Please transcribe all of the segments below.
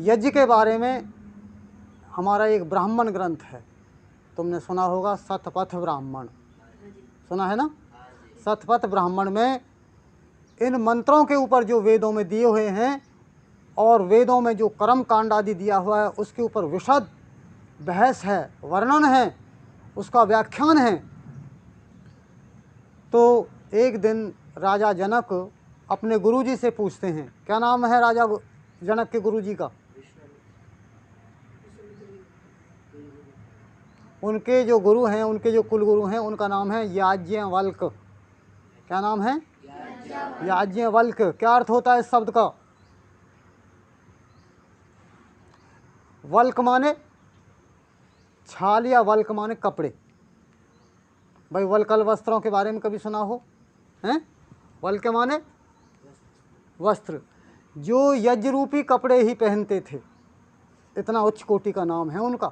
यज्ञ के बारे में हमारा एक ब्राह्मण ग्रंथ है, तुमने सुना होगा, शतपथ ब्राह्मण, सुना है ना। शतपथ ब्राह्मण में इन मंत्रों के ऊपर जो वेदों में दिए हुए हैं और वेदों में जो कर्म कांड आदि दिया हुआ है उसके ऊपर विशद बहस है, वर्णन है, उसका व्याख्यान है। तो एक दिन राजा जनक अपने गुरुजी से पूछते हैं, क्या नाम है राजा जनक के गुरुजी का? उनके जो गुरु हैं, उनके जो कुल गुरु हैं, उनका नाम है याज्ञवल्क्य। क्या नाम है? याज्ञवल्क्य। क्या अर्थ होता है इस शब्द का? वल्क माने छाल या वल्क माने कपड़े। भाई वल्कल वस्त्रों के बारे में कभी सुना हो हैं? वल्क माने वस्त्र, जो यज्ञ रूपी कपड़े ही पहनते थे, इतना उच्च कोटि का नाम है उनका।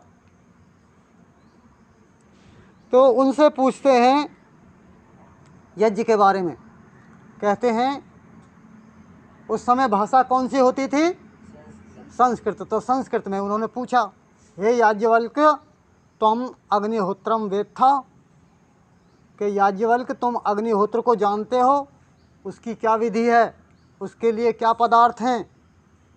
तो उनसे पूछते हैं यज्ञ के बारे में, कहते हैं उस समय भाषा कौन सी होती थी? संस्कृत। तो संस्कृत में उन्होंने पूछा, हे याज्ञवल्क्य तुम अग्निहोत्रम वेत्था, कि याज्ञवल्क्य तुम अग्निहोत्र को जानते हो, उसकी क्या विधि है, उसके लिए क्या पदार्थ हैं,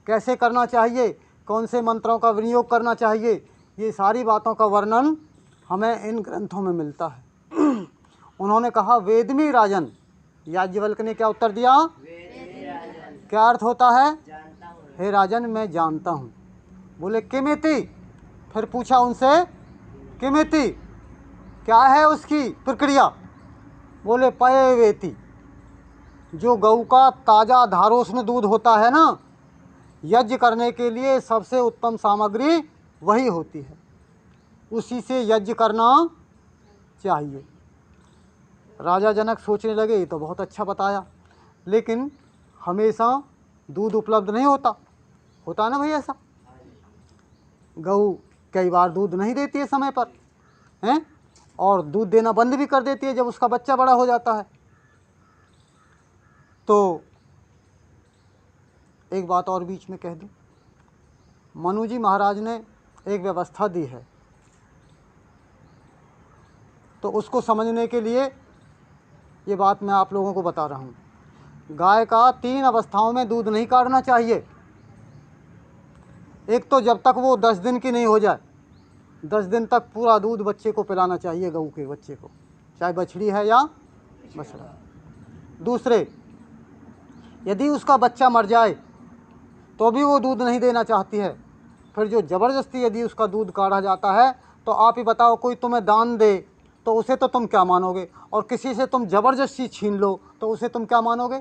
कैसे करना चाहिए, कौन से मंत्रों का विनियोग करना चाहिए, ये सारी बातों का वर्णन हमें इन ग्रंथों में मिलता है। उन्होंने कहा वेदमी राजन। याज्ञवल्क्य ने क्या उत्तर दिया? क्या अर्थ होता है? हे राजन मैं जानता हूँ। बोले किमिति? फिर पूछा उनसे किमिति, क्या है उसकी प्रक्रिया? बोले पयवेति, जो गऊ का ताज़ा धारोष्ण दूध होता है ना, यज्ञ करने के लिए सबसे उत्तम सामग्री वही होती है, उसी से यज्ञ करना चाहिए। राजा जनक सोचने लगे ये तो बहुत अच्छा बताया, लेकिन हमेशा दूध उपलब्ध नहीं होता, होता ना भाई ऐसा। गऊ कई बार दूध नहीं देती है समय पर, हैं, और दूध देना बंद भी कर देती है जब उसका बच्चा बड़ा हो जाता है। तो एक बात और बीच में कह दूं, मनु जी महाराज ने एक व्यवस्था दी है, तो उसको समझने के लिए ये बात मैं आप लोगों को बता रहा हूँ। गाय का 3 अवस्थाओं में दूध नहीं काढ़ना चाहिए। एक तो जब तक वो 10 दिन की नहीं हो जाए, 10 दिन तक पूरा दूध बच्चे को पिलाना चाहिए, गऊ के बच्चे को, चाहे बछड़ी है या बछड़ा। दूसरे, यदि उसका बच्चा मर जाए तो भी वो दूध नहीं देना चाहती है, फिर जो ज़बरदस्ती यदि उसका दूध काढ़ा जाता है, तो आप ही बताओ, कोई तुम्हें दान दे तो उसे तो तुम क्या मानोगे, और किसी से तुम ज़बरदस्ती छीन लो तो उसे तुम क्या मानोगे?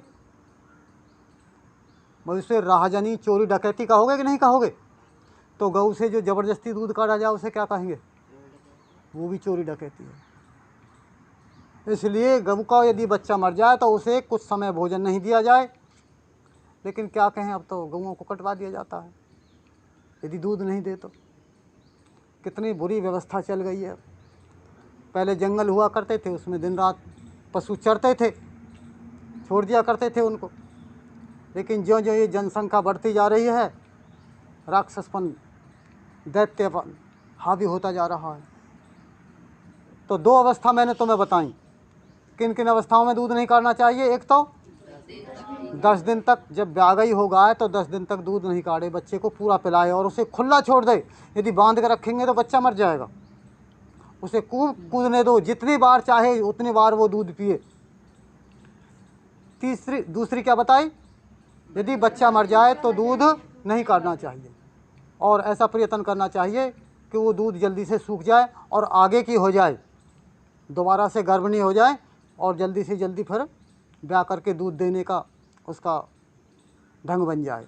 भाई उसे राहजनी चोरी डकैती कहोगे कि नहीं कहोगे? तो गऊ से जो ज़बरदस्ती दूध काढ़ा जाए उसे क्या कहेंगे? वो भी चोरी डकैती है। इसलिए गऊ का यदि बच्चा मर जाए तो उसे कुछ समय भोजन नहीं दिया जाए, लेकिन क्या कहें, अब तो गऊओं को कटवा दिया जाता है यदि दूध नहीं दे तो। कितनी बुरी व्यवस्था चल गई है। पहले जंगल हुआ करते थे, उसमें दिन रात पशु चरते थे, छोड़ दिया करते थे उनको, लेकिन ज्यों ज्यों ये जनसंख्या बढ़ती जा रही है, राक्षसपन, दैत्यपन हावी होता जा रहा है। तो 2 अवस्था मैंने तुम्हें बताई, किन किन अवस्थाओं में दूध नहीं काढ़ना चाहिए। एक तो 10 दिन तक, जब ब्यागई हो गाय तो 10 दिन तक दूध नहीं काढ़े, बच्चे को पूरा पिलाए और उसे खुला छोड़ दे। यदि बांध कर रखेंगे तो बच्चा मर जाएगा। उसे कूदने दो, जितनी बार चाहे उतनी बार वो दूध पिए। दूसरी क्या बताई? यदि बच्चा मर जाए तो दूध नहीं काढ़ना चाहिए, और ऐसा प्रयत्न करना चाहिए कि वो दूध जल्दी से सूख जाए और आगे की हो जाए, दोबारा से गर्भिणी हो जाए और जल्दी से जल्दी फिर ब्याह करके दूध देने का उसका ढंग बन जाए।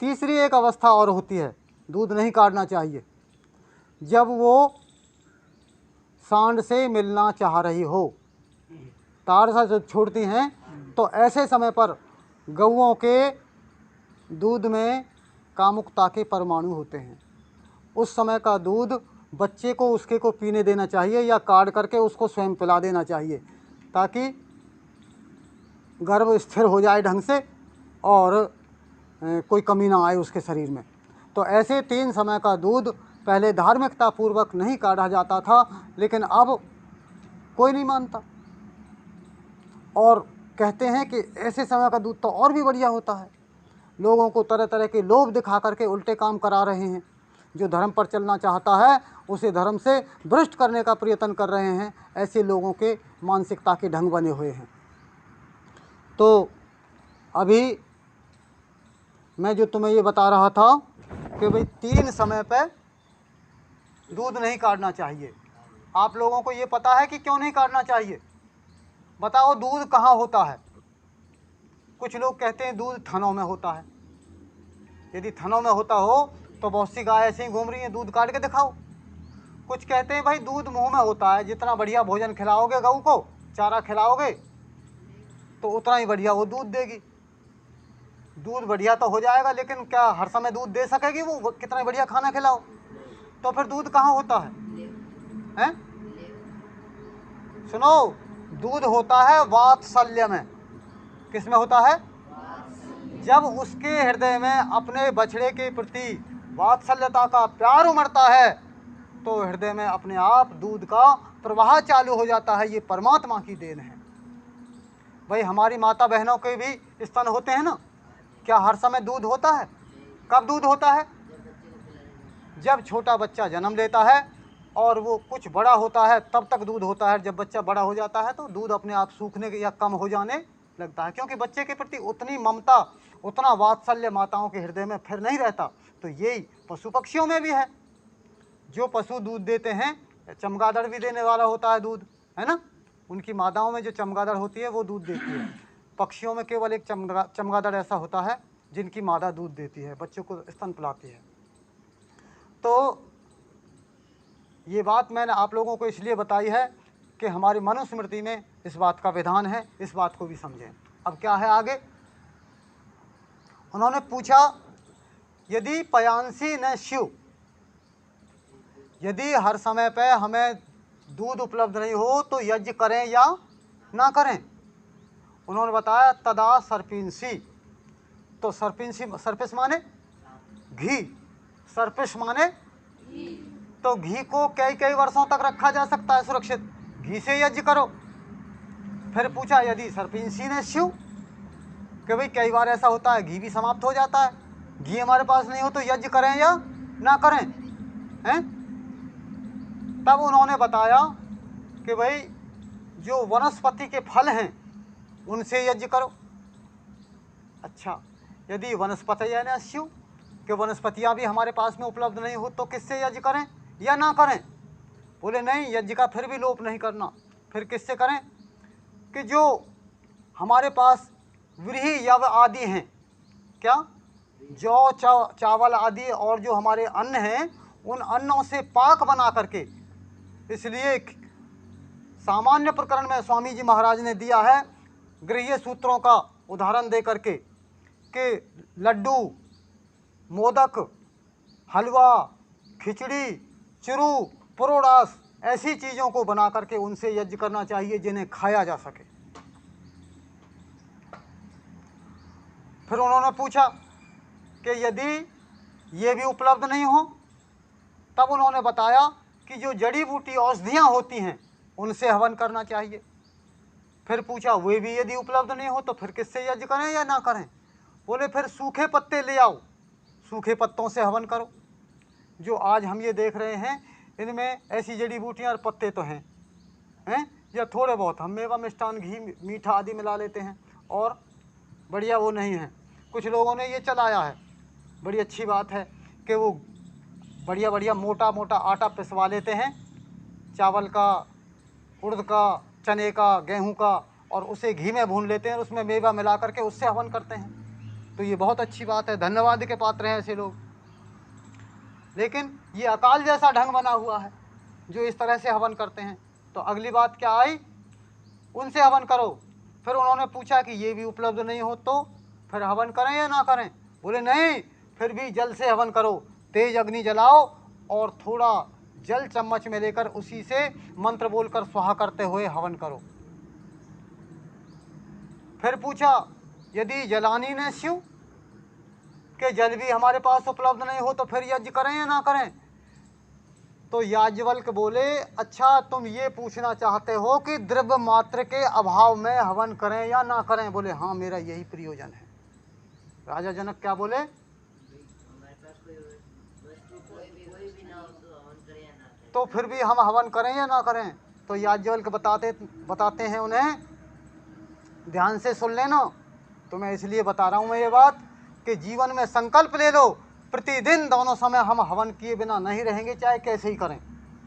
तीसरी एक अवस्था और होती है, दूध नहीं काढ़ना चाहिए, जब वो सांड से मिलना चाह रही हो, ताड़ सा जब छोड़ती हैं, तो ऐसे समय पर गऊओं के दूध में कामुकता के परमाणु होते हैं। उस समय का दूध बच्चे को उसके को पीने देना चाहिए या काढ़ करके उसको स्वयं पिला देना चाहिए, ताकि गर्भ स्थिर हो जाए ढंग से और कोई कमी ना आए उसके शरीर में। तो तो ऐसे 3 समय का दूध पहले धार्मिकता पूर्वक नहीं काढ़ा जाता था, लेकिन अब कोई नहीं मानता और कहते हैं कि ऐसे समय का दूध तो और भी बढ़िया होता है। लोगों को तरह तरह के लोभ दिखा करके उल्टे काम करा रहे हैं। जो धर्म पर चलना चाहता है उसे धर्म से भ्रष्ट करने का प्रयत्न कर रहे हैं। ऐसे लोगों के मानसिकता के ढंग बने हुए हैं। तो अभी मैं जो तुम्हें ये बता रहा था कि भाई 3 समय पे दूध नहीं काढ़ना चाहिए। आप लोगों को ये पता है कि क्यों नहीं काढ़ना चाहिए? बताओ, दूध कहाँ होता है? कुछ लोग कहते हैं दूध थनों में होता है। यदि थनों में होता हो तो बहुत सी गाय ऐसे ही घूम रही हैं, दूध काट के दिखाओ। कुछ कहते हैं भाई दूध मुंह में होता है। जितना बढ़िया भोजन खिलाओगे गऊ को, चारा खिलाओगे तो उतना ही बढ़िया वो दूध देगी। दूध बढ़िया तो हो जाएगा, लेकिन क्या हर समय दूध दे सकेगी वो? कितना बढ़िया खाना खिलाओ। तो फिर दूध कहाँ होता है? हैं? सुनो, दूध होता है वात्सल्य में। किस में होता है? जब उसके हृदय में अपने बछड़े के प्रति वात्सल्यता का प्यार उमड़ता है तो हृदय में अपने आप दूध का प्रवाह चालू हो जाता है। ये परमात्मा की देन है। भाई हमारी माता बहनों के भी स्तन होते हैं ना, क्या हर समय दूध होता है? कब दूध होता है? जब छोटा बच्चा जन्म लेता है और वो कुछ बड़ा होता है तब तक दूध होता है। जब बच्चा बड़ा हो जाता है तो दूध अपने आप सूखने या कम हो जाने लगता है, क्योंकि बच्चे के प्रति उतनी ममता, उतना वात्सल्य माताओं के हृदय में फिर नहीं रहता। तो यही पशु पक्षियों में भी है। जो पशु दूध देते हैं, चमगादड़ भी देने वाला होता है दूध, है ना। उनकी मादाओं में जो चमगादड़ होती है वो दूध देती है। पक्षियों में केवल एक चमगादड़ ऐसा होता है जिनकी मादा दूध देती है, बच्चों को स्तन पिलाती है। तो ये बात मैंने आप लोगों को इसलिए बताई है कि हमारी मनुस्मृति में इस बात का विधान है, इस बात को भी समझें। अब क्या है आगे? उन्होंने पूछा, यदि पयांसी न शिव, यदि हर समय पे हमें दूध उपलब्ध नहीं हो तो यज्ञ करें या ना करें? उन्होंने बताया, तदा सर्पिंसी। तो सर्पिंसी, सर्पिस माने घी, सर्पिस माने तो घी को कई कई वर्षों तक रखा जा सकता है सुरक्षित। घी से यज्ञ करो। फिर पूछा, यदि सर्पिंसी ने शिव, कि भाई कई बार ऐसा होता है घी भी समाप्त हो जाता है, घी हमारे पास नहीं हो तो यज्ञ करें या ना करें? हैं? तब उन्होंने बताया कि भाई जो वनस्पति के फल हैं उनसे यज्ञ करो। अच्छा, यदि वनस्पति यानी शिव कि वनस्पतियाँ भी हमारे पास में उपलब्ध नहीं हो तो किससे यज्ञ करें या ना करें? बोले नहीं, यज्ञ का फिर भी लोप नहीं करना। फिर किससे करें? कि जो हमारे पास व्रीहि यव आदि हैं, क्या जौ चावल आदि और जो हमारे अन्न हैं, उन अन्नों से पाक बना करके, इसलिए सामान्य प्रकरण में स्वामी जी महाराज ने दिया है गृह्य सूत्रों का उदाहरण दे करके कि लड्डू, मोदक, हलवा, खिचड़ी, चिरू, पुरोडास, ऐसी चीज़ों को बना करके उनसे यज्ञ करना चाहिए जिन्हें खाया जा सके। फिर उन्होंने पूछा कि यदि ये भी उपलब्ध नहीं हो, तब उन्होंने बताया कि जो जड़ी बूटी औषधियाँ होती हैं उनसे हवन करना चाहिए। फिर पूछा, वे भी यदि उपलब्ध नहीं हो तो फिर किससे यज्ञ करें या ना करें? बोले फिर सूखे पत्ते ले आओ, सूखे पत्तों से हवन करो। जो आज हम ये देख रहे हैं इनमें ऐसी जड़ी बूटियाँ और पत्ते तो हैं या थोड़े बहुत हम मेवा, मिष्ठान, घी, मीठा आदि मिला लेते हैं और बढ़िया वो नहीं है। कुछ लोगों ने ये चलाया है, बड़ी अच्छी बात है कि वो बढ़िया बढ़िया मोटा मोटा आटा पिसवा लेते हैं, चावल का, उड़द का, चने का, गेहूं का, और उसे घी में भून लेते हैं, उसमें मेवा मिला करके उससे हवन करते हैं। तो ये बहुत अच्छी बात है, धन्यवाद के पात्र हैं ऐसे लोग। लेकिन ये अकाल जैसा ढंग बना हुआ है जो इस तरह से हवन करते हैं। तो अगली बात क्या आई? उनसे हवन करो। फिर उन्होंने पूछा कि ये भी उपलब्ध नहीं हो तो फिर हवन करें या ना करें? बोले नहीं, फिर भी जल से हवन करो। तेज अग्नि जलाओ और थोड़ा जल चम्मच में लेकर उसी से मंत्र बोलकर स्वाहा करते हुए हवन करो। फिर पूछा, यदि जलानी ने शिव, कि जल भी हमारे पास उपलब्ध नहीं हो तो फिर यज्ञ करें या ना करें? तो याज्ञवल्क्य बोले, अच्छा तुम ये पूछना चाहते हो कि द्रव्य मात्र के अभाव में हवन करें या ना करें? बोले हाँ, मेरा यही प्रयोजन है। राजा जनक क्या बोले? तो फिर भी हम हवन करें या ना करें? तो याज्ञवल्क्य बताते हैं उन्हें, ध्यान से सुन लेना, तो मैं इसलिए बता रहा हूँ मैं ये बात कि जीवन में संकल्प ले लो, प्रतिदिन दोनों समय हम हवन किए बिना नहीं रहेंगे, चाहे कैसे ही करें।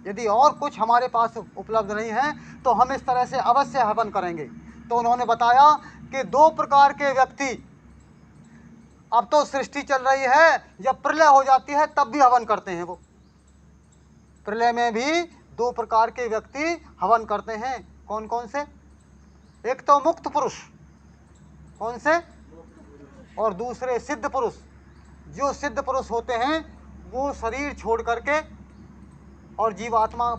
यदि और कुछ हमारे पास उपलब्ध नहीं है तो हम इस तरह से अवश्य हवन करेंगे। तो उन्होंने बताया कि दो प्रकार के व्यक्ति, अब तो सृष्टि चल रही है, जब प्रलय हो जाती है तब भी हवन करते हैं। वो प्रलय में भी दो प्रकार के व्यक्ति हवन करते हैं। कौन कौन से? एक तो मुक्त पुरुष, कौन से? और दूसरे सिद्ध पुरुष। जो सिद्ध पुरुष होते हैं वो शरीर छोड़ करके और जीवात्मा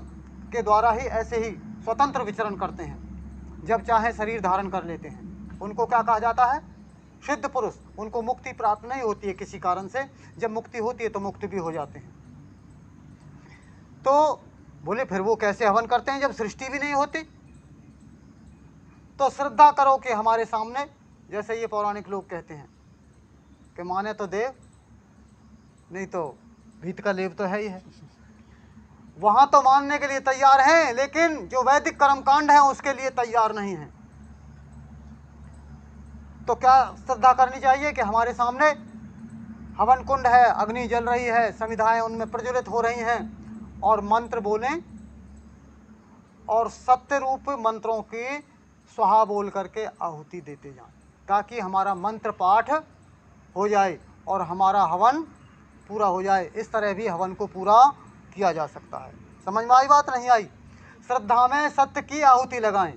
के द्वारा ही ऐसे ही स्वतंत्र विचरण करते हैं, जब चाहे शरीर धारण कर लेते हैं। उनको क्या कहा जाता है? सिद्ध पुरुष। उनको मुक्ति प्राप्त नहीं होती है किसी कारण से, जब मुक्ति होती है तो मुक्त भी हो जाते हैं। तो बोले फिर वो कैसे हवन करते हैं जब सृष्टि भी नहीं होती? तो श्रद्धा करो कि हमारे सामने, जैसे ये पौराणिक लोग कहते हैं कि माने तो देव, नहीं तो भीत का लेव तो है ही है। वहाँ तो मानने के लिए तैयार हैं, लेकिन जो वैदिक कर्मकांड है उसके लिए तैयार नहीं है। तो क्या श्रद्धा करनी चाहिए कि हमारे सामने हवन कुंड है, अग्नि जल रही है, समिधाएं उनमें प्रज्वलित हो रही हैं, और मंत्र बोलें और सत्य रूप मंत्रों की स्वाहा बोल करके आहुति देते जाएं, ताकि हमारा मंत्र पाठ हो जाए और हमारा हवन पूरा हो जाए। इस तरह भी हवन को पूरा किया जा सकता है। समझ में आई बात? नहीं आई? श्रद्धा में सत्य की आहुति लगाएं।